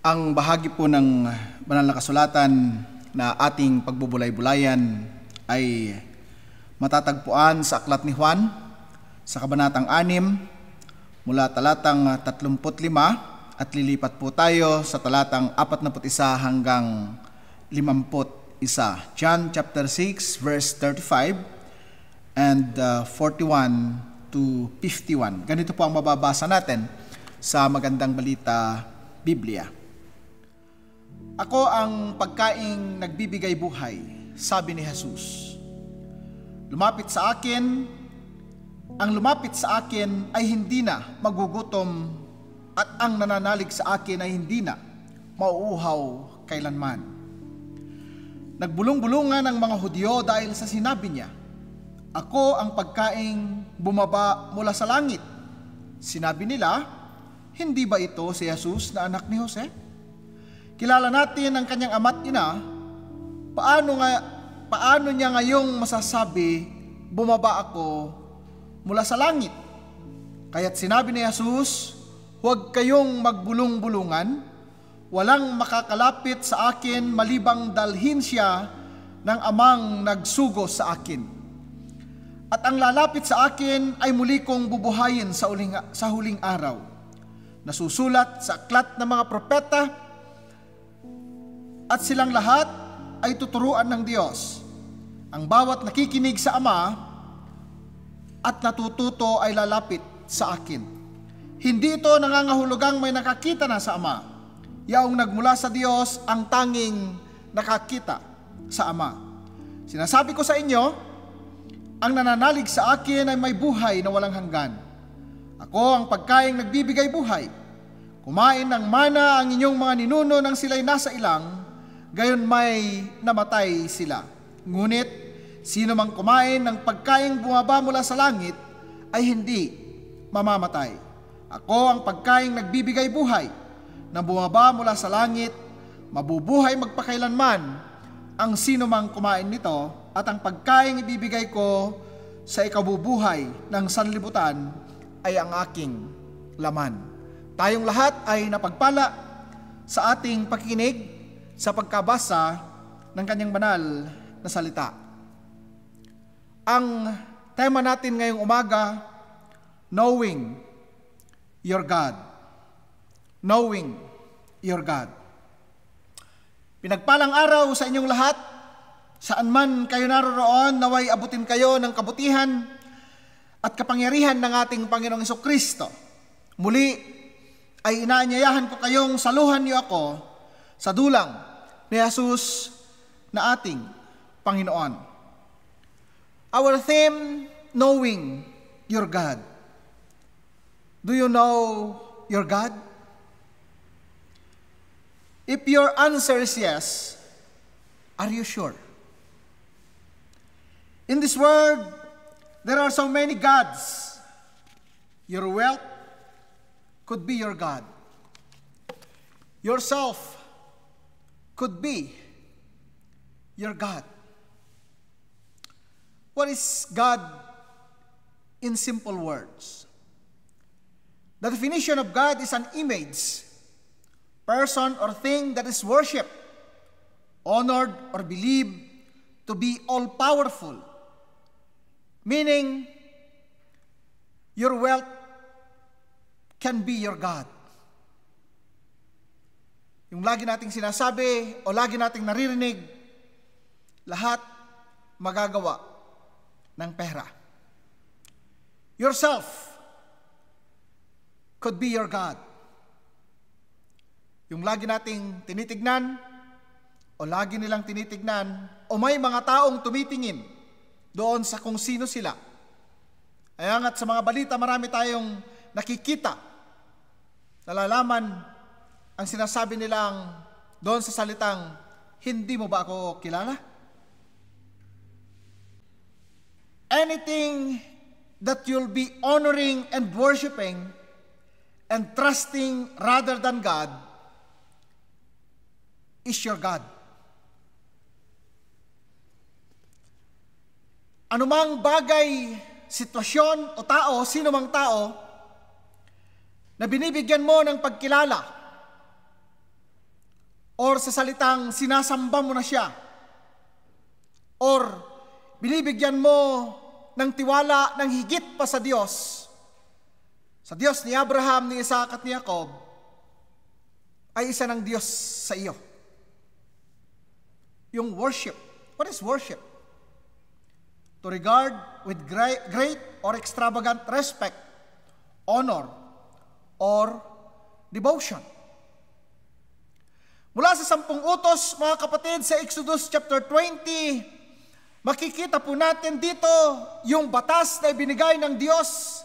Ang bahagi po ng banal na kasulatan na ating pagbubulay-bulayan ay matatagpuan sa Aklat ni Juan sa kabanatang 6 mula talatang 35 at lilipat po tayo sa talatang 41 hanggang 51. John chapter 6 verse 35 and 41 to 51. Ganito po ang mababasa natin sa Magandang Balita Biblia. Ako ang pagkaing nagbibigay buhay, sabi ni Jesus. Lumapit sa akin, ang lumapit sa akin ay hindi na magugutom at ang nananalig sa akin ay hindi na mauuhaw kailanman. Nagbulong-bulungan ang mga Hudyo dahil sa sinabi niya, ako ang pagkaing bumaba mula sa langit. Sinabi nila, hindi ba ito si Jesus na anak ni Jose? Kilala natin ang kanyang ama't ina, paano niya ngayong masasabi, bumaba ako mula sa langit? Kaya't sinabi ni Jesus, huwag kayong magbulong-bulungan, walang makakalapit sa akin malibang dalhin siya ng amang nagsugo sa akin. At ang lalapit sa akin ay muli kong bubuhayin sa huling araw. Nasusulat sa aklat ng mga propeta, at silang lahat ay tuturuan ng Diyos. Ang bawat nakikinig sa Ama at natututo ay lalapit sa akin. Hindi ito nangangahulugang may nakakita na sa Ama. Yaong nagmula sa Diyos ang tanging nakakita sa Ama. Sinasabi ko sa inyo, ang nananalig sa akin ay may buhay na walang hanggan. Ako ang pagkaing nagbibigay buhay. Kumain ng mana ang inyong mga ninuno nang sila'y nasa ilang, gayon may namatay sila. Ngunit, sino mang kumain ng pagkaing bumaba mula sa langit ay hindi mamamatay. Ako ang pagkaing nagbibigay buhay, na bumaba mula sa langit, mabubuhay magpakailanman ang sino mang kumain nito, at ang pagkaing ibibigay ko sa ikabubuhay ng sanlibutan ay ang aking laman. Tayong lahat ay napagpala sa ating pakikinig sa pagkabasa ng kanyang banal na salita. Ang tema natin ngayong umaga, knowing your God. Knowing your God. Pinagpalang araw sa inyong lahat, saan man kayo naroroon, naway abutin kayo ng kabutihan at kapangyarihan ng ating Panginoong Jesucristo. Muli ay inaanyayahan ko kayong saluhan niyo ako sa dulang ni Jesus na ating Panginoon. Our theme, knowing your God. Do you know your God? If your answer is yes, are you sure? In this world, there are so many gods. Your wealth could be your God. Yourself could be your God. What is God in simple words? The definition of God is an image, person or thing that is worshipped, honored or believed to be all-powerful. Meaning, your wealth can be your God. Yung lagi nating sinasabi o lagi nating naririnig, lahat magagawa ng pera. Yourself could be your God. Yung lagi nating tinitignan o lagi nilang tinitignan o may mga taong tumitingin doon sa kung sino sila. Kaya nga't sa mga balita marami tayong nakikita, nalalaman ang sinasabi nilang doon sa salitang, hindi mo ba ako kilala? Anything that you'll be honoring and worshiping and trusting rather than God is your God. Anumang bagay, sitwasyon o tao, sino mang tao, na binibigyan mo ng pagkilala or sa salitang sinasamba mo na siya, or binibigyan mo ng tiwala ng higit pa sa Diyos ni Abraham, ni Isaac at ni Jacob, ay isa ng Diyos sa iyo. Yung worship. What is worship? To regard with great or extravagant respect, honor, or devotion. Mula sa 10 utos, mga kapatid, sa Exodus chapter 20, makikita po natin dito yung batas na ibinigay ng Diyos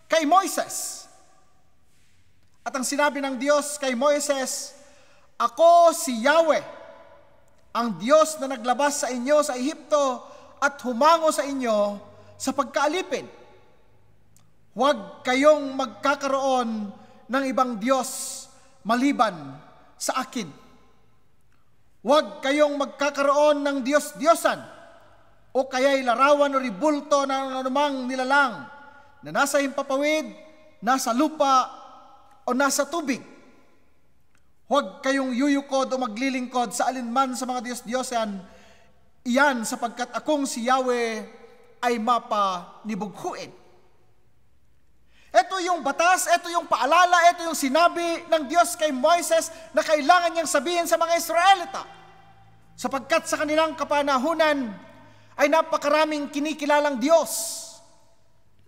kay Moises. At ang sinabi ng Diyos kay Moises, "Ako si Yahweh, ang Diyos na naglabas sa inyo sa Ehipto at humango sa inyo sa pagkaalipin. Huwag kayong magkakaroon ng ibang Diyos maliban sa akin. Huwag kayong magkakaroon ng Diyos-Diyosan o kaya'y larawan o ribulto ng anumang nilalang na nasa himpapawid, nasa lupa, o nasa tubig. Huwag kayong yuyukod o maglilingkod sa alinman sa mga Diyos-Diyosan, iyan sapagkat akong si Yahweh ay mapanibughuin." Ito yung batas, ito yung paalala, ito yung sinabi ng Diyos kay Moises na kailangan niyang sabihin sa mga Israelita. Sapagkat sa kanilang kapanahunan ay napakaraming kinikilalang Diyos.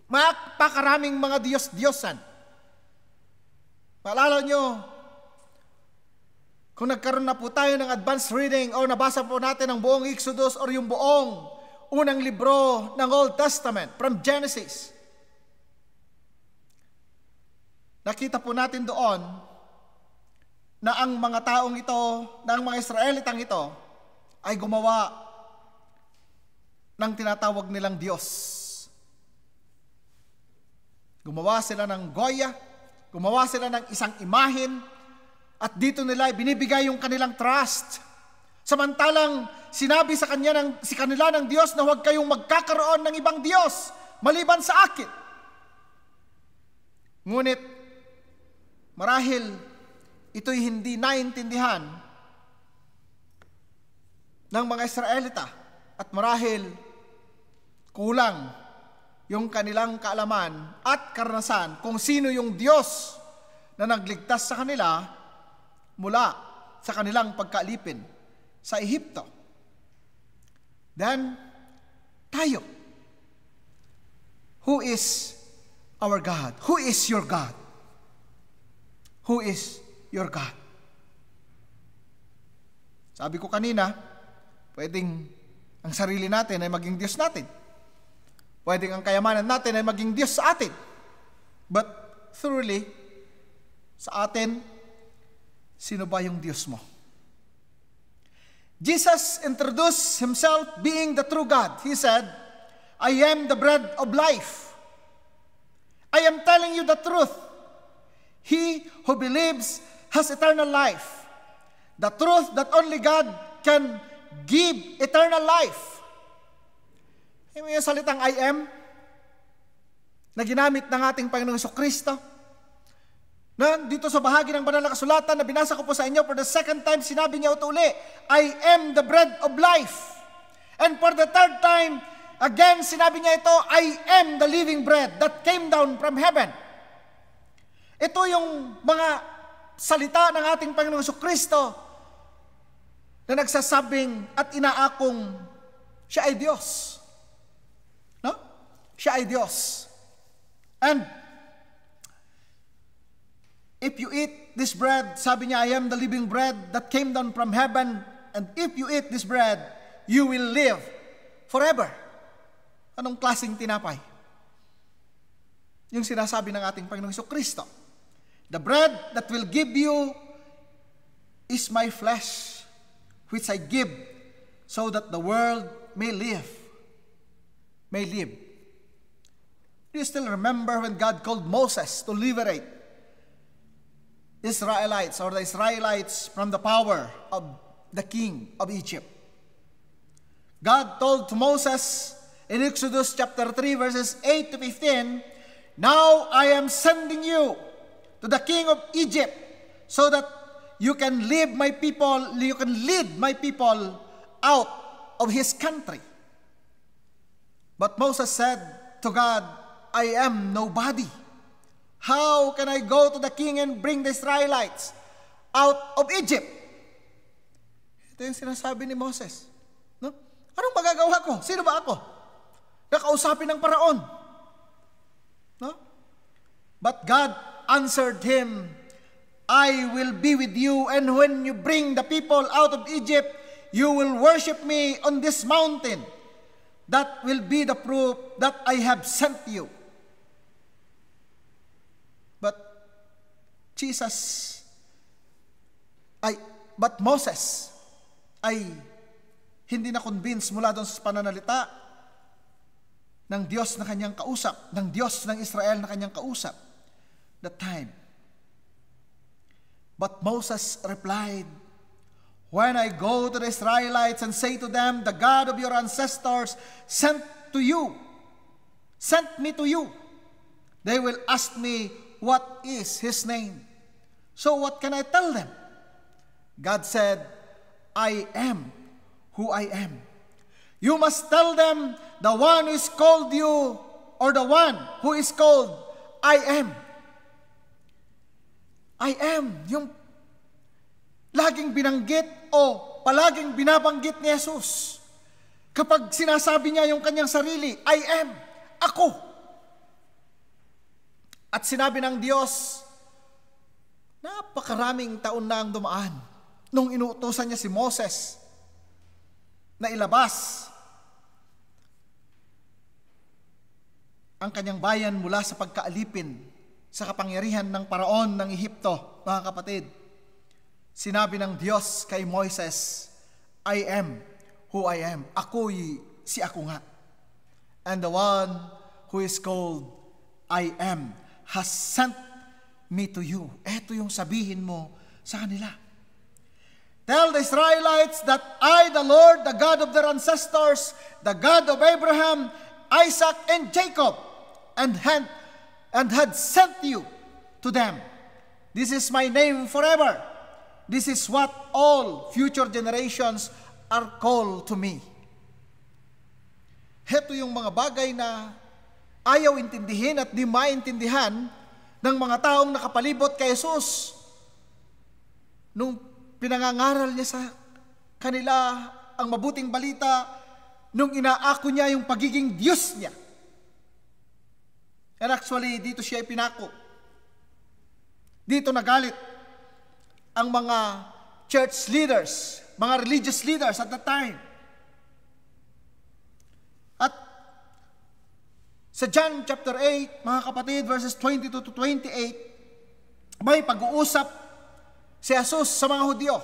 Napakaraming mga Diyos-Diyosan. Maalala nyo, kung nagkaroon na po tayo ng advanced reading o nabasa po natin ang buong Exodus or yung buong unang libro ng Old Testament from Genesis, nakita po natin doon na ang mga taong ito, na ang mga Israelitang ito ay gumawa ng tinatawag nilang Diyos. Gumawa sila ng Goya, gumawa sila ng isang imahin, at dito nila binibigay yung kanilang trust. Samantalang sinabi sa kanila ng Diyos na huwag kayong magkakaroon ng ibang Diyos maliban sa akin. Ngunit marahil ito'y hindi naintindihan ng mga Israelita, at marahil kulang yung kanilang kaalaman at karanasan kung sino yung Diyos na nagligtas sa kanila mula sa kanilang pagkaalipin sa Ehipto. Then, tayo. Who is our God? Who is your God? Who is your God? Sabi ko kanina, pwedeng ang sarili natin ay maging Diyos natin. Pwedeng ang kayamanan natin ay maging Diyos sa atin. But truly, sa atin, sino ba yung Diyos mo? Jesus introduced himself being the true God. He said, "I am the bread of life. I am telling you the truth. He who believes has eternal life. The truth that only God can give eternal life." Yung salitang "I am" na ginamit ng ating Panginoong Jesucristo, na dito sa bahagi ng banal na kasulatan na binasa ko po sa inyo for the second time, sinabi niya ito uli, "I am the bread of life." And for the third time, again, sinabi niya ito, "I am the living bread that came down from heaven." Ito yung mga salita ng ating Panginoong Jesucristo na nagsasabing at inaakong siya ay Diyos. No? Siya ay Diyos. And if you eat this bread, sabi niya, "I am the living bread that came down from heaven, and if you eat this bread, you will live forever." Anong klaseng tinapay? Yung sinasabi ng ating Panginoong Jesucristo. "The bread that will give you is my flesh, which I give, so that the world may live." May live. Do you still remember when God called Moses to liberate Israelites or the Israelites from the power of the king of Egypt? God told to Moses in Exodus chapter 3 verses 8 to 15, "Now I am sending you to the king of Egypt so that you can lead my people out of his country. But Moses said to God, I am nobody. How can I go to the king and bring the Israelites out of Egypt? Ito yung sinasabi ni Moses. No? Anong magagawa ko? Sino ba ako? Nakausapin ng Paraon. No? But God answered him, I will be with you, and when you bring the people out of Egypt, you will worship me on this mountain. That will be the proof that I have sent you. But Moses ay hindi na convinced mula doon sa pananalita ng Diyos na kanyang kausap, ng Diyos ng Israel na kanyang kausap that time. But Moses replied, when I go to the Israelites and say to them, the God of your ancestors sent me to you, they will ask me, what is his name? So what can I tell them? God said, I am who I am. You must tell them, the one who is called you, or the one who is called, I am. I am, yung laging binanggit o palaging binabanggit ni Jesus. Kapag sinasabi niya yung kanyang sarili, I am, ako. At sinabi ng Diyos, napakaraming taon na ang dumaan nung inuutosan niya si Moses na ilabas ang kanyang bayan mula sa pagkaalipin sa kapangyarihan ng Paraon ng Ehipto, mga kapatid. Sinabi ng Diyos kay Moises, I am who I am. Ako'y si ako nga. And the one who is called I am has sent me to you. Ito yung sabihin mo sa kanila. Tell the Israelites that I, the Lord, the God of their ancestors, the God of Abraham, Isaac, and Jacob, and had sent you to them. This is my name forever. This is what all future generations are called to me. Heto yung mga bagay na ayaw intindihin at di maintindihan ng mga taong nakapalibot kay Jesus. Nung pinangangaral niya sa kanila ang mabuting balita, nung inaako niya yung pagiging Diyos niya. And actually, dito siya ipinako. Dito nagalit ang mga church leaders, mga religious leaders at that time. At sa John chapter 8, mga kapatid, verses 22 to 28, may pag-uusap si Jesus sa mga Hudyo.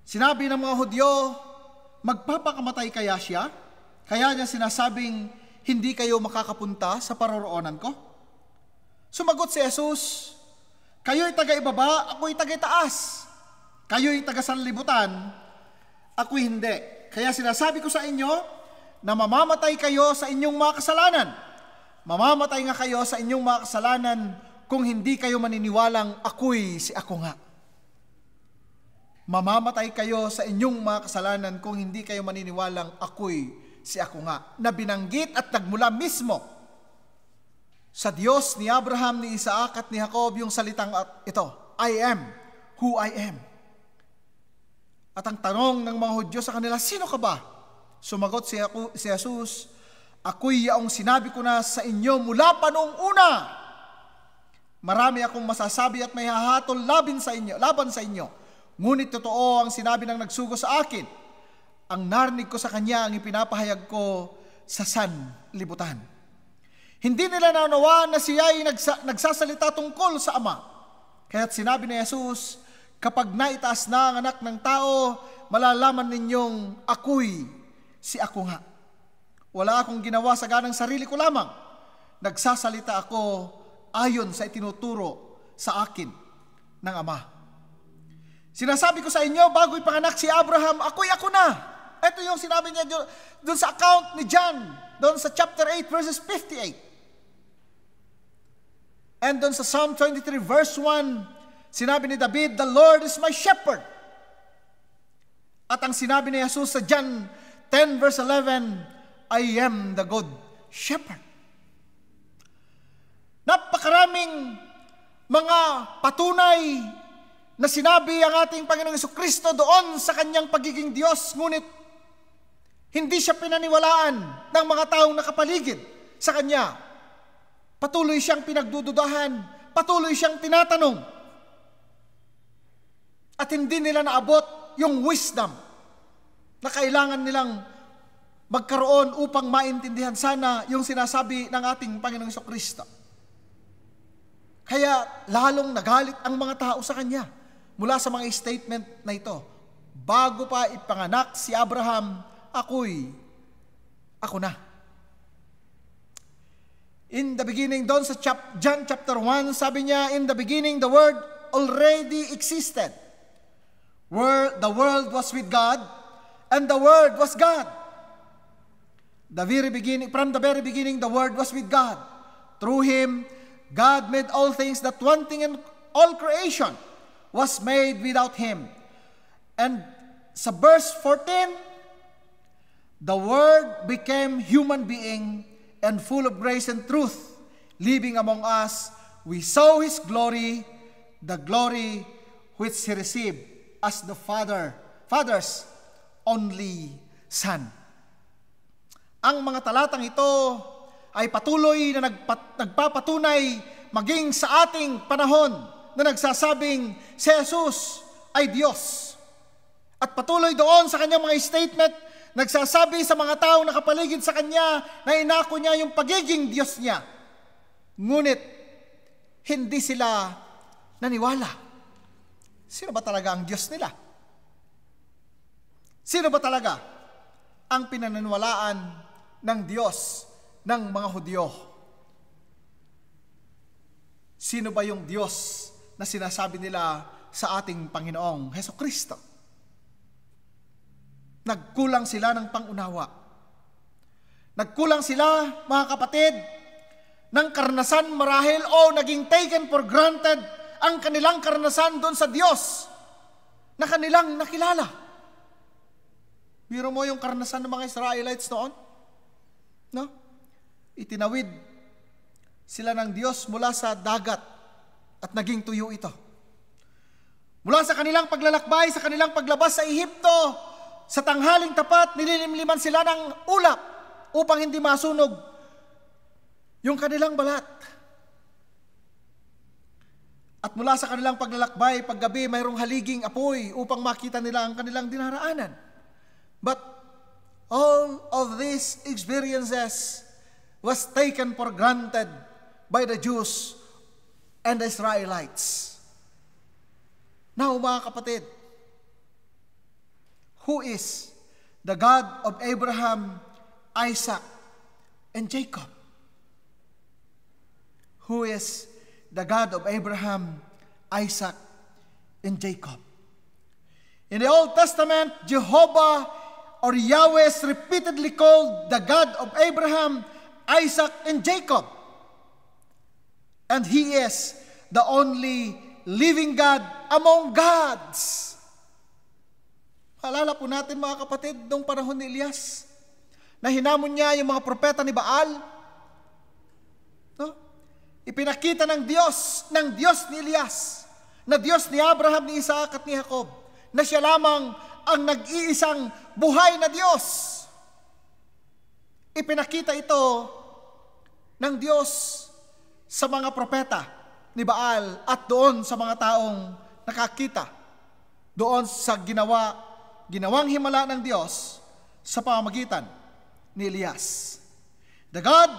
Sinabi ng mga Hudyo, magpapakamatay kaya siya? Kaya niya sinasabing, hindi kayo makakapunta sa paroroonan ko? Sumagot si Jesus, kayo'y taga-ibaba, ako'y taga-itaas. Kayo'y taga-sanlibutan, ako'y hindi. Kaya sinasabi ko sa inyo, na mamamatay kayo sa inyong mga kasalanan. Mamamatay nga kayo sa inyong mga kasalanan kung hindi kayo maniniwalang ako'y si ako nga. Mamamatay kayo sa inyong mga kasalanan kung hindi kayo maniniwalang ako'y si ako nga. Na binanggit at nagmula mismo sa Diyos ni Abraham, ni Isaac at ni Jacob yung salitang ito, I am who I am. At ang tanong ng mga Hudyo sa kanila, sino ka ba? Sumagot si Jesus, ako'y yaong sinabi ko na sa inyo mula pa noong una. Marami akong masasabi at may hahatol laban sa inyo. Ngunit totoo ang sinabi ng nagsugo sa akin. Ang narinig ko sa kanya ang ipinapahayag ko sa sanlibutan. Hindi nila naunawaan na siya ay nagsasalita tungkol sa Ama. Kaya't sinabi ni Jesus, kapag naitaas na ang anak ng tao, malalaman ninyong ako'y si ako nga. Wala akong ginawa sa ganang sarili ko lamang. Nagsasalita ako ayon sa itinuturo sa akin ng Ama. Sinasabi ko sa inyo, bago ipanganak si Abraham, ako'y ako na. Ito yung sinabi niya doon sa account ni John, doon sa chapter 8, verses 58. And doon sa Psalm 23, verse 1, Sinabi ni David, "The Lord is my shepherd." At ang sinabi ni Jesus sa John 10 verse 11, "I am the good shepherd." Napakaraming mga patunay na sinabi ang ating Panginoong Jesucristo doon sa kanyang pagiging Diyos, ngunit hindi siya pinaniwalaan ng mga taong nakapaligid sa kanya. Patuloy siyang pinagdududahan, patuloy siyang tinatanong. At hindi nila naabot yung wisdom na kailangan nilang magkaroon upang maintindihan sana yung sinasabi ng ating Panginoong Jesucristo. Kaya lalong nagalit ang mga tao sa kanya mula sa mga statement na ito. Bago pa ipanganak si Abraham, ako na. In the beginning, doon sa John chapter 1, sabi niya, "In the beginning, the Word already existed. The world was with God, and the Word was God. From the very beginning, the Word was with God. Through Him, God made all things, that one thing in all creation was made without Him." And sa verse 14, "The Word became human being and full of grace and truth, living among us. We saw His glory, the glory which He received as the Father's only Son." Ang mga talatang ito ay patuloy na nagpapatunay maging sa ating panahon na nagsasabing si Jesus ay Diyos. At patuloy doon sa kanyang mga statement, nagsasabi sa mga taong nakapaligid sa kanya na inako niya yung pagiging Diyos niya. Ngunit, hindi sila naniwala. Sino ba talaga ang Diyos nila? Sino ba talaga ang pinaniniwalaan ng Diyos ng mga Hudyo? Sino ba yung Diyos na sinasabi nila sa ating Panginoong Hesukristo? Nagkulang sila ng pangunawa. Nagkulang sila, mga kapatid, ng karanasan marahil o naging taken for granted ang kanilang karanasan doon sa Diyos na kanilang nakilala. Biro mo yung karanasan ng mga Israelites noon? No? Itinawid sila ng Diyos mula sa dagat at naging tuyo ito. Mula sa kanilang paglalakbay, sa kanilang paglabas sa Ehipto, sa tanghaling tapat, nililimliman sila ng ulap upang hindi masunog yung kanilang balat. At mula sa kanilang paglalakbay, paggabi, mayroong haliging apoy upang makita nila ang kanilang dinaraanan. But all of these experiences was taken for granted by the Jews and the Israelites. Now, mga kapatid, who is the God of Abraham, Isaac, and Jacob? Who is the God of Abraham, Isaac, and Jacob? In the Old Testament, Jehovah or Yahweh is repeatedly called the God of Abraham, Isaac, and Jacob. And He is the only living God among gods. Alala po natin, mga kapatid, noong panahon ni Elias, na hinamon niya yung mga propeta ni Baal. No? Ipinakita ng Diyos ni Elias, na Diyos ni Abraham, ni Isaac at ni Jacob, na siya lamang ang nag-iisang buhay na Diyos. Ipinakita ito ng Diyos sa mga propeta ni Baal at doon sa mga taong nakakita doon sa ginawang himala ng Diyos sa pamamagitan ni Elias. The God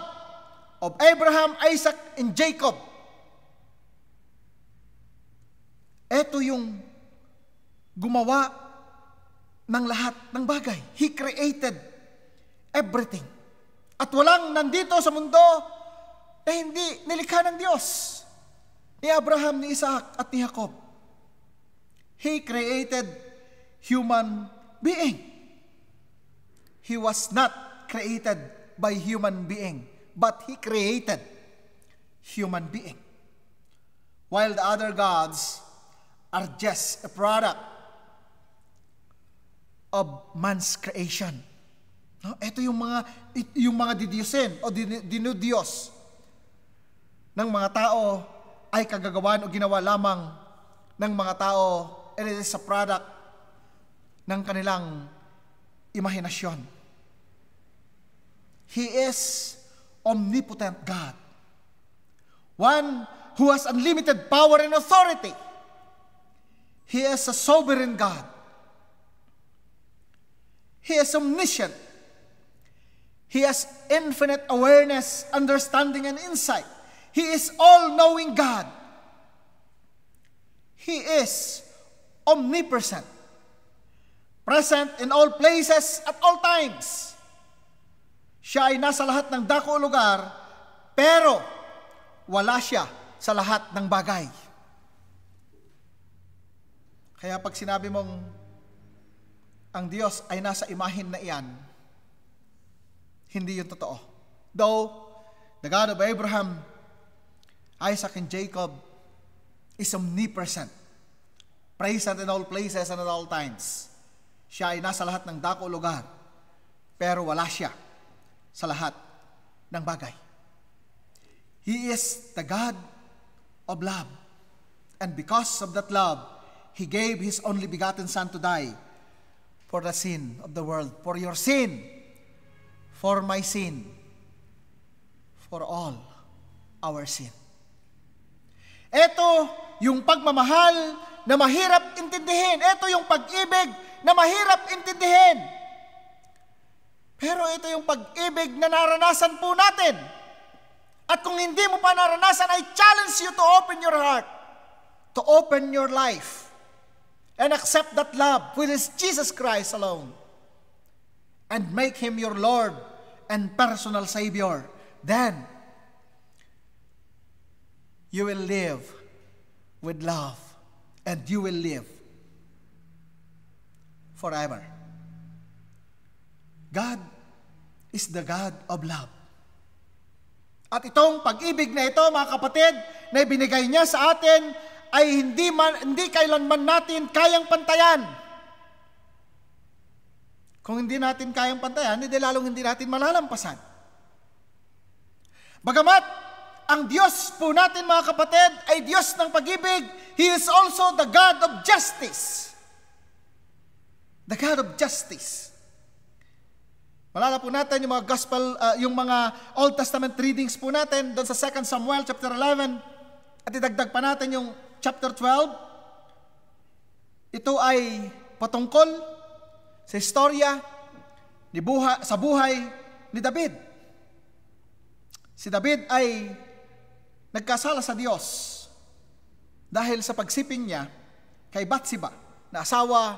of Abraham, Isaac, and Jacob. Ito yung gumawa ng lahat ng bagay. He created everything. At walang nandito sa mundo na hindi nilikha ng Diyos. Ni Abraham, ni Isaac, at ni Jacob. He created human being. He was not created by human being, but He created human being. While the other gods are just a product of man's creation. No? Ito yung mga didiyusin o dinudiyos ng mga tao ay kagagawan o ginawa lamang ng mga tao, and it is a product ng kanilang imahinasyon. He is omnipotent God. One who has unlimited power and authority. He is a sovereign God. He is omniscient. He has infinite awareness, understanding, and insight. He is all-knowing God. He is omnipresent, present in all places at all times. Siya ay nasa lahat ng dako o lugar, pero wala siya sa lahat ng bagay. Kaya pag sinabi mong ang Diyos ay nasa imahin na iyan, hindi yun totoo. Though, the God of Abraham, Isaac, and Jacob is omnipresent, present in all places and at all times. Siya ay nasa lahat ng dako o lugar, pero wala siya sa lahat ng bagay. He is the God of love. And because of that love, He gave His only begotten Son to die for the sin of the world, for your sin, for my sin, for all our sin. Ito yung pagmamahal na mahirap intindihin. Ito yung pag-ibig na mahirap intindihin. Pero ito yung pag-ibig na naranasan po natin. At kung hindi mo pa naranasan, I challenge you to open your heart, to open your life, and accept that love, which is Jesus Christ alone, and make Him your Lord and personal Savior. Then, you will live with love, and you will live forever. God is the God of love. At itong pag-ibig na ito, mga kapatid, na ibinigay niya sa atin, ay hindi kailanman natin kayang pantayan. Kung hindi natin kayang pantayan, hindi lalong hindi natin malalampasan. Bagamat, ang Diyos po natin, mga kapatid, ay Diyos ng pag-ibig, He is also the God of justice. The God of justice. Malala po natin yung mga gospel, yung mga Old Testament readings po natin doon sa 2 Samuel chapter 11, at idagdag pa natin yung chapter 12. Ito ay patungkol sa istorya sa buhay ni David. Si David ay nagkasala sa Diyos dahil sa pagsiping niya kay Bathsheba, na asawa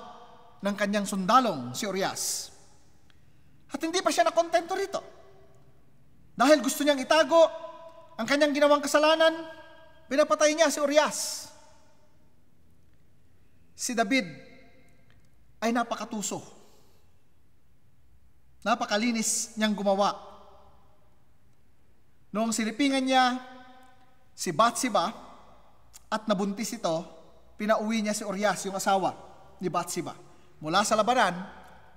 ng kanyang sundalong si Urias. At hindi pa siya nakontento rito. Dahil gusto niyang itago ang kanyang ginawang kasalanan, pinapatay niya si Urias. Si David ay napakatuso. Napakalinis niyang gumawa. Noong silipingan niya si Bathsheba at nabuntis ito, pinauwi niya si Urias, yung asawa ni Bathsheba, mula sa labanan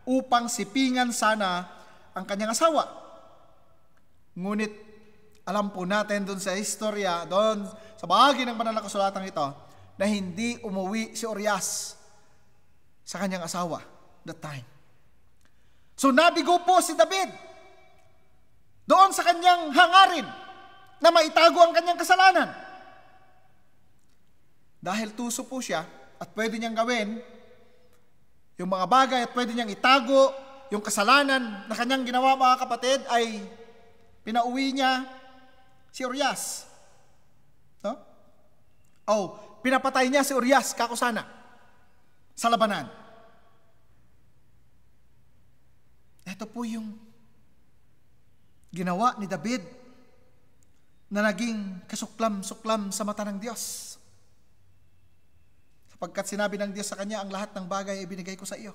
upang sipingan sana ang kanyang asawa. Ngunit alam po natin doon sa istorya, doon sa bahagi ng banal na kasulatan ito, na hindi umuwi si Urias sa kanyang asawa that time. So nabigo po si David doon sa kanyang hangarin na maitago ang kanyang kasalanan. Dahil tuso po siya at pwede niyang gawin yung mga bagay at pwede niyang itago yung kasalanan na kanyang ginawa, mga kapatid, ay pinauwi niya si Urias. No? Pinapatay niya si Urias kakusana sa labanan. Ito po yung ginawa ni David na naging kasuklam-suklam sa mata ng Diyos. Sapagkat sinabi ng Diyos sa kanya, ang lahat ng bagay ibinigay ko sa iyo.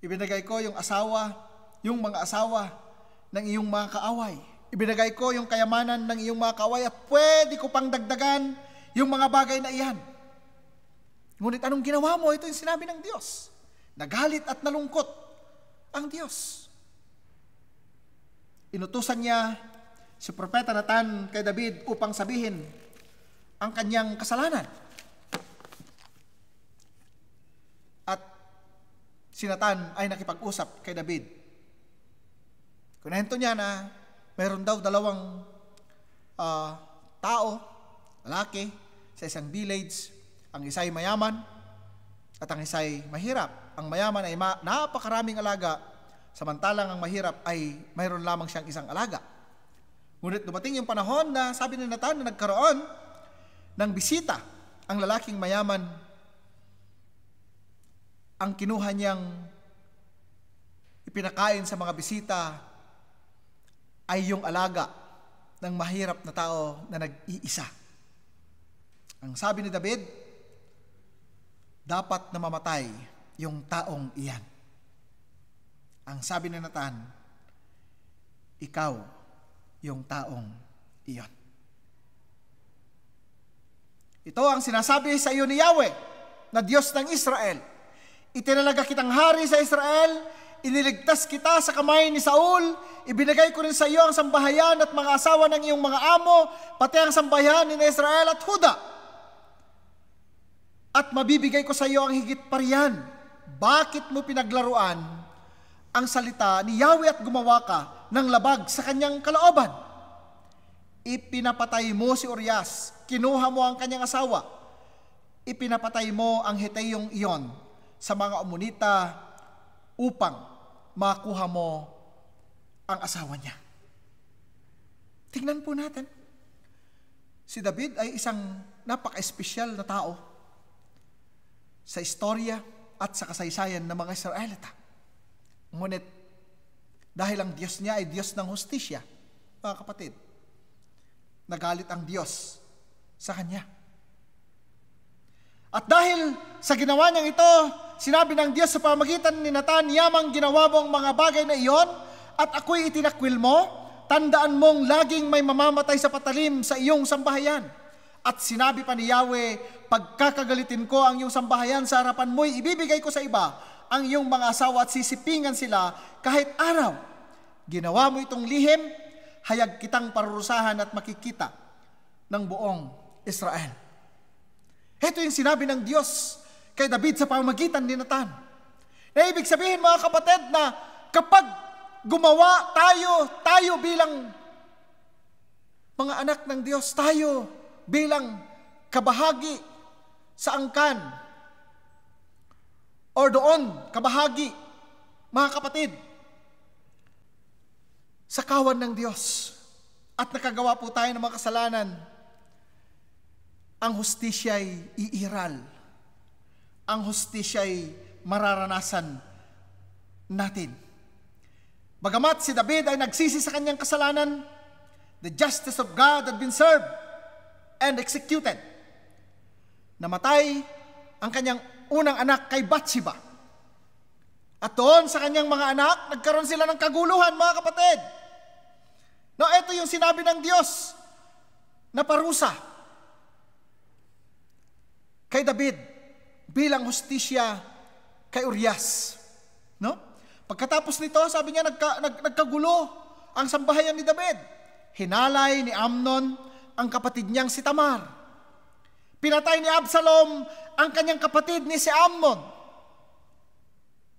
Ibinigay ko yung mga asawa ng iyong mga kaaway. Ibinigay ko yung kayamanan ng iyong mga kaaway, at pwede ko pang dagdagan yung mga bagay na iyan. Ngunit anong ginawa mo? Ito yung sinabi ng Diyos. Nagalit at nalungkot ang Diyos. Inutusan niya si Propeta Nathan kay David upang sabihin ang kanyang kasalanan. At si Nathan ay nakipag-usap kay David. Kunento niya na mayroon daw dalawang tao, lalaki, sa isang village. Ang isa ay mayaman at ang isa ay mahirap. Ang mayaman ay napakaraming alaga, samantalang ang mahirap ay mayroon lamang siyang isang alaga. Ngunit dumating yung panahon na sabi ni Nathan na nagkaroon ng bisita ang lalaking mayaman. Ang kinuha niyang ipinakain sa mga bisita ay yung alaga ng mahirap na tao na nag-iisa. Ang sabi ni David, dapat na mamatay yung taong iyan. Ang sabi ni Nathan, ikaw yung taong iyon. Ito ang sinasabi sa iyo ni Yahweh, na Diyos ng Israel. Itinalaga kitang hari sa Israel, iniligtas kita sa kamay ni Saul, ibinigay ko rin sa iyo ang sambahayan at mga asawa ng iyong mga amo, pati ang sambahayan ni Israel at Huda. At mabibigay ko sa iyo ang higit pa riyan. Bakit mo pinaglaruan ang salita ni Yahweh at gumawa ka ng labag sa kanyang kalooban? Ipinapatay mo si Urias, kinuha mo ang kanyang asawa, ipinapatay mo ang Heteyong iyon sa mga Amonita upang makuha mo ang asawa niya. Tingnan po natin. Si David ay isang napaka-espesyal na tao sa istorya at sa kasaysayan ng mga Israelita. Ngunit, dahil ang Diyos niya ay Diyos ng hustisya, mga kapatid, nagalit ang Diyos sa kanya. At dahil sa ginawa niyang ito, sinabi ng Diyos sa pamamagitan ni Nathan, yamang ginawa mo ang mga bagay na iyon, at ako'y itinakwil mo, tandaan mong laging may mamamatay sa patalim sa iyong sambahayan. At sinabi pa ni Yahweh, pagkakagalitin ko ang iyong sambahayan sa harapan mo'y ibibigay ko sa iba ang iyong mga asawa at sisipingan sila kahit araw. Ginawa mo itong lihim, hayag kitang parurusahan at makikita ng buong Israel. Ito yung sinabi ng Diyos kay David sa pamamagitan ni Nathan. Na ibig sabihin, mga kapatid, na kapag gumawa tayo bilang mga anak ng Diyos, tayo bilang kabahagi sa angkan or doon, kabahagi, mga kapatid, sa kawan ng Diyos, at nakagawa po tayo ng mga kasalanan, ang hustisya'y iiral. Ang hustisya'y mararanasan natin. Bagamat si David ay nagsisi sa kanyang kasalanan, the justice of God had been served and executed. Namatay ang kanyang unang anak kay Bathsheba. At doon sa kanyang mga anak, nagkaroon sila ng kaguluhan, mga kapatid. No, ito yung sinabi ng Diyos na parusa kay David bilang hustisya kay Urias. No? Pagkatapos nito, sabi niya, nagkagulo ang sambahayan ni David. Hinalay ni Amnon ang kapatid niyang si Tamar. Pinatay ni Absalom ang kanyang kapatid ni si Amnon.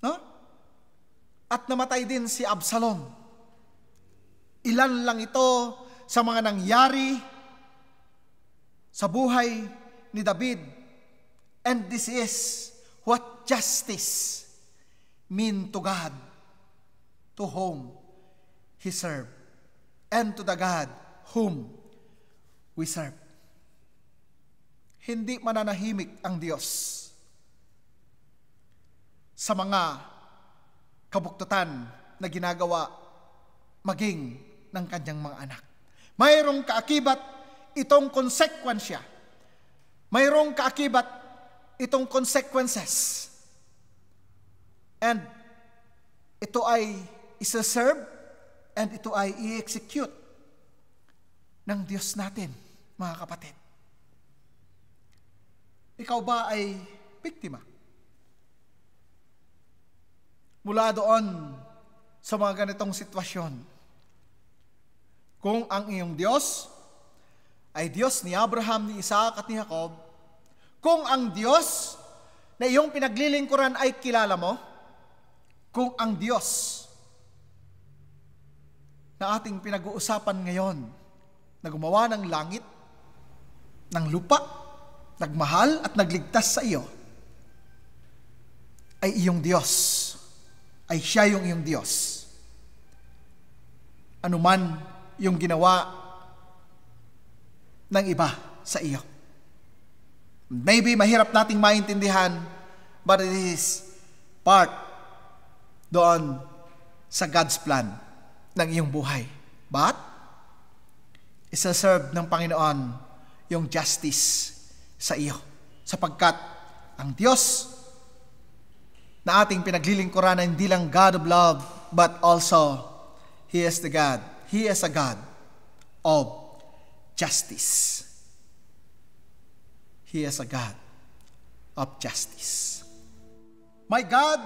No? At namatay din si Absalom. Ilan lang ito sa mga nangyari sa buhay ni David. And this is what justice mean to God, to whom He served, and to the God whom we serve. Hindi mananahimik ang Diyos sa mga kabuktutan na ginagawa maging ng kanyang mga anak. Mayroong kaakibat itong konsekwensya. Mayroong kaakibat itong consequences. And ito ay isa-serve and ito ay i-execute ng Diyos natin, mga kapatid. Ikaw ba ay biktima. Mula doon sa mga ganitong sitwasyon, kung ang iyong Diyos ay Diyos ni Abraham, ni Isaac at ni Jacob, kung ang Diyos na iyong pinaglilingkuran ay kilala mo, kung ang Diyos na ating pinag-uusapan ngayon, na gumawa ng langit, ng lupa, nagmahal at nagligtas sa iyo, ay iyong Diyos, ay siya yung iyong Diyos. Ano man yung ginawa ng iba sa iyo. Maybe mahirap nating maintindihan, but it is part doon sa God's plan ng iyong buhay. But, isa-serve ng Panginoon yung justice sa iyo. Sapagkat ang Diyos na ating pinaglilingkuran ay hindi lang God of love, but also He is the God. He is a God of justice. He is a God of justice. My God,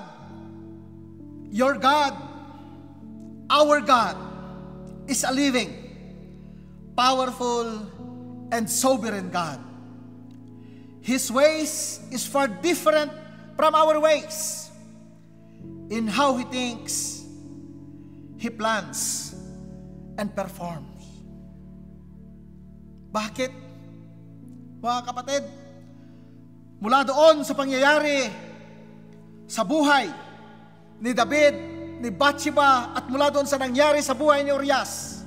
your God, our God is a living, powerful, and sovereign God. His ways is far different from our ways. In how He thinks, He plans, and performs. Bakit? Mga kapatid, mula doon sa pangyayari sa buhay ni David, ni Bathsheba, at mula doon sa nangyari sa buhay ni Urias,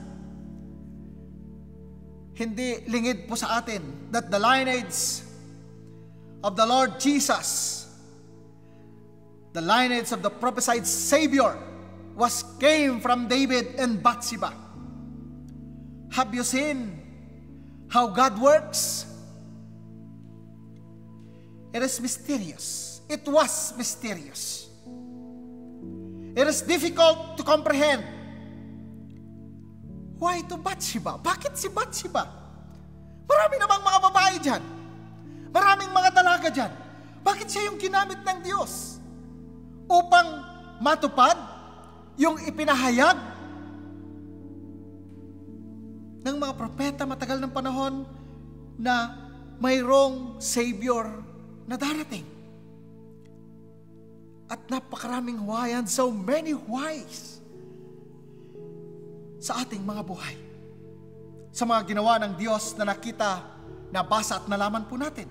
hindi lingid po sa atin that the lineage of the Lord Jesus, the lineage of the prophesied Savior, came from David and Bathsheba. Have you seen how God works? It is mysterious. It was mysterious. It is difficult to comprehend. Why to Bathsheba? Bakit si Bathsheba? Marami namang mga babae dyan. Maraming mga dalaga dyan. Bakit siya yung ginamit ng Diyos? Upang matupad yung ipinahayag ng mga propeta matagal ng panahon na mayroong Savior na darating. At napakaraming why, and so many whys sa ating mga buhay. Sa mga ginawa ng Diyos na nakita, nabasa at nalaman po natin.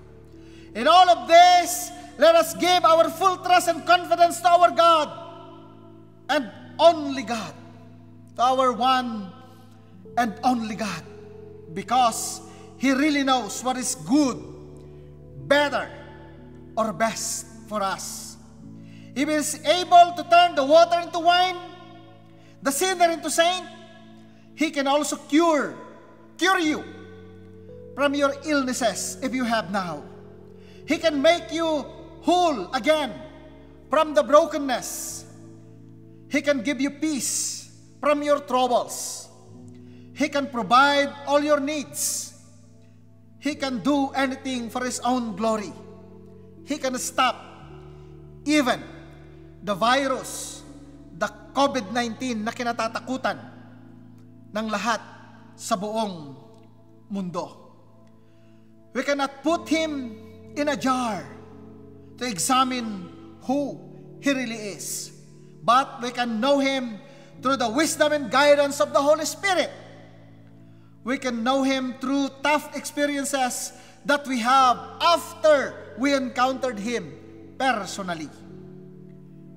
In all of this, let us give our full trust and confidence to our God and only God, to our one and only God, because He really knows what is good, better, or best for us. If He is able to turn the water into wine, the sinner into saint, He can also cure you from your illnesses if you have now. He can make you whole again from the brokenness. He can give you peace from your troubles. He can provide all your needs. He can do anything for His own glory. He can stop even the virus, the COVID-19 na kinatatakutan ng lahat sa buong mundo. We cannot put Him in a jar to examine who He really is, but we can know Him through the wisdom and guidance of the Holy Spirit. We can know Him through tough experiences that we have after we encountered Him personally.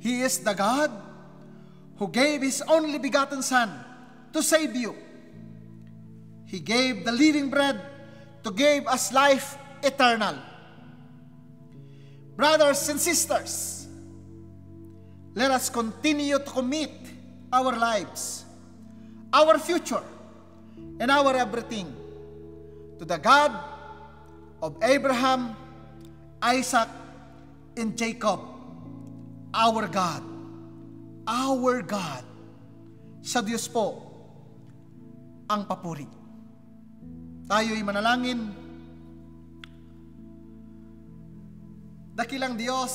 He is the God who gave His only begotten Son to save you. He gave the living bread to give us life eternal. Brothers and sisters, let us continue to commit our lives, our future, and our everything to the God of Abraham, Isaac, and Jacob, our God. Our God. Sa Diyos po ang papuri. Tayo'y manalangin. Dakilang Diyos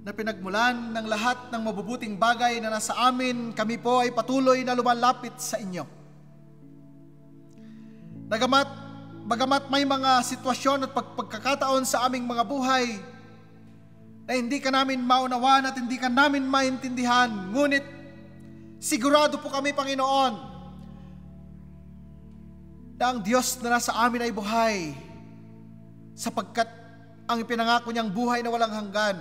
na pinagmulan ng lahat ng mabubuting bagay na nasa amin, kami po ay patuloy na lumalapit sa inyo. Bagamat may mga sitwasyon at pagkakataon sa aming mga buhay na hindi ka namin maunawaan at hindi ka namin maintindihan, ngunit sigurado po kami, Panginoon, na ang Diyos na nasa amin ay buhay, sapagkat ang ipinangako niyang buhay na walang hanggan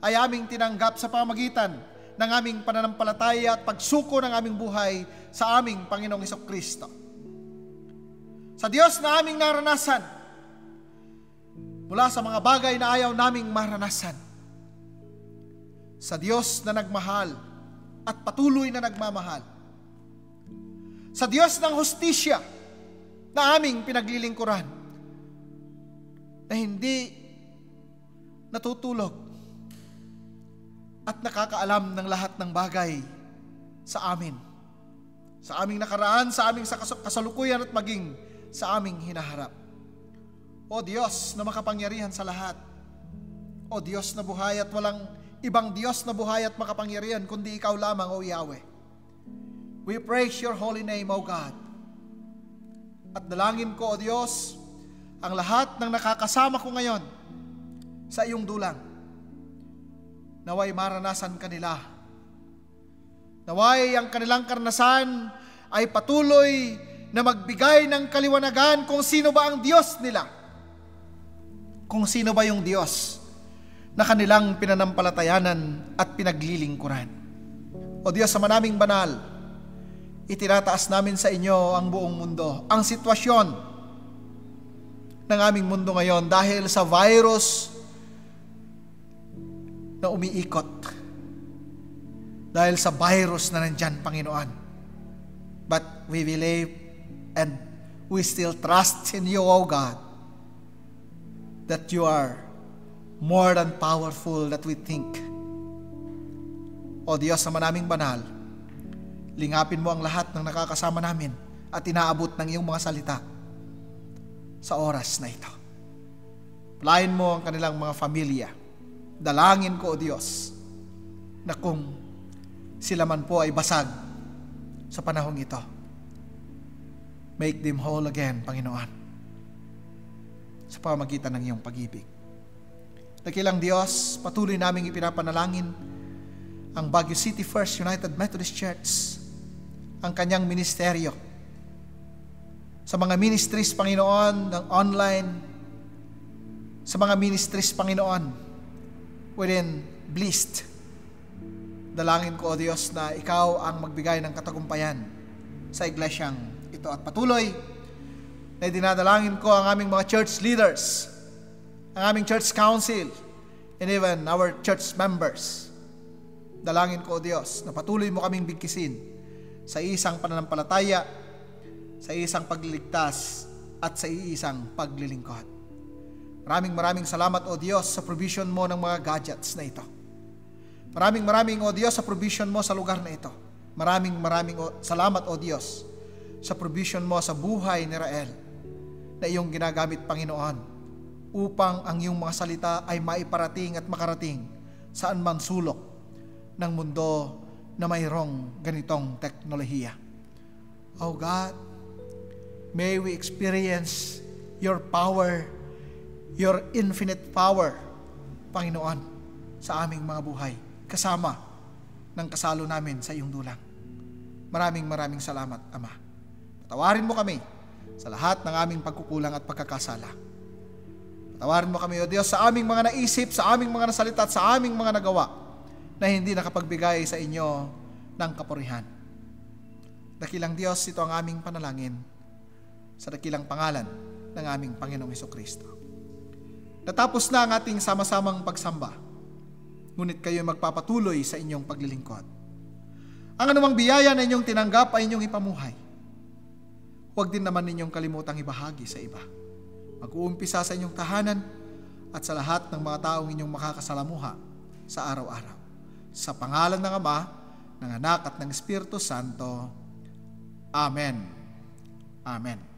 ay aming tinanggap sa pamagitan ng aming pananampalataya at pagsuko ng aming buhay sa aming Panginoong Hesukristo. Sa Diyos na aming naranasan, mula sa mga bagay na ayaw naming maranasan, sa Diyos na nagmahal at patuloy na nagmamahal, sa Diyos ng hustisya na aming pinaglilingkuran, na hindi natutulog at nakakaalam ng lahat ng bagay sa amin, sa aming nakaraan, sa aming kasalukuyan at maging sa aming hinaharap. O Diyos na makapangyarihan sa lahat, o Diyos na buhay at walang ibang Diyos na buhay at makapangyarihan kundi Ikaw lamang, O Yahweh. We praise Your holy name, O God. At dalangin ko, O Diyos, ang lahat ng nakakasama ko ngayon sa iyong dulang, naway maranasan kanila. Naway ang kanilang karanasan ay patuloy na magbigay ng kaliwanagan kung sino ba ang Diyos nila. Kung sino ba yung Diyos na kanilang pinanampalatayanan at pinaglilingkuran. O Diyos sa manaming banal, itinataas namin sa inyo ang buong mundo, ang sitwasyon ng aming mundo ngayon dahil sa virus na umiikot, dahil sa virus na nandyan, Panginoon. But we believe and we still trust in You, O God, that You are more than powerful that we think. O Diyos sa manaming banal, lingapin Mo ang lahat ng nakakasama namin at inaabot ng Iyong mga salita sa oras na ito. Palain Mo ang kanilang mga pamilya. Dalangin ko, O Diyos, na kung sila man po ay basag sa panahong ito, make them whole again, Panginoon, sa pamagitan ng iyong pag-ibig. Dakilang Diyos, patuloy naming ipinapanalangin ang Baguio City First United Methodist Church, ang kanyang ministeryo, sa mga ministries, Panginoon, ng online, sa mga ministries, Panginoon, within Blessed. Dalangin ko, O Diyos, na Ikaw ang magbigay ng katagumpayan sa iglesyang ito. At patuloy na dinadalangin ko ang aming mga church leaders, ang aming church council, and even our church members. Dalangin ko, O Diyos, na patuloy Mo kaming bigkisin sa isang pananampalataya, sa isang pagliligtas, at sa isang paglilingkod. Maraming salamat, O Diyos, sa provision Mo ng mga gadgets na ito. Maraming, O Diyos, sa provision Mo sa lugar na ito. Maraming salamat, O Diyos, sa provision Mo sa buhay ni Rael na Iyong ginagamit, Panginoon, upang ang Iyong mga salita ay maiparating at makarating saan man sulok ng mundo na mayroong ganitong teknolohiya. O God, may we experience Your power, Your infinite power, Panginoon, sa aming mga buhay, kasama ng kasalo namin sa iyong dulang. Maraming salamat, Ama. Patawarin Mo kami sa lahat ng aming pagkukulang at pagkakasala. Patawarin Mo kami, O Diyos, sa aming mga naisip, sa aming mga nasalita at sa aming mga nagawa na hindi nakapagbigay sa inyo ng kapurihan. Dakilang Diyos, ito ang aming panalangin sa dakilang pangalan ng aming Panginoong Hesukristo. Natapos na ang ating sama-samang pagsamba, ngunit kayo magpapatuloy sa inyong paglilingkod. Ang anumang biyaya na inyong tinanggap ay inyong ipamuhay. Huwag din naman ninyong kalimutang ibahagi sa iba. Mag-uumpisa sa inyong tahanan at sa lahat ng mga taong inyong makakasalamuha sa araw-araw. Sa pangalan ng Ama, ng Anak at ng Espiritu Santo. Amen. Amen.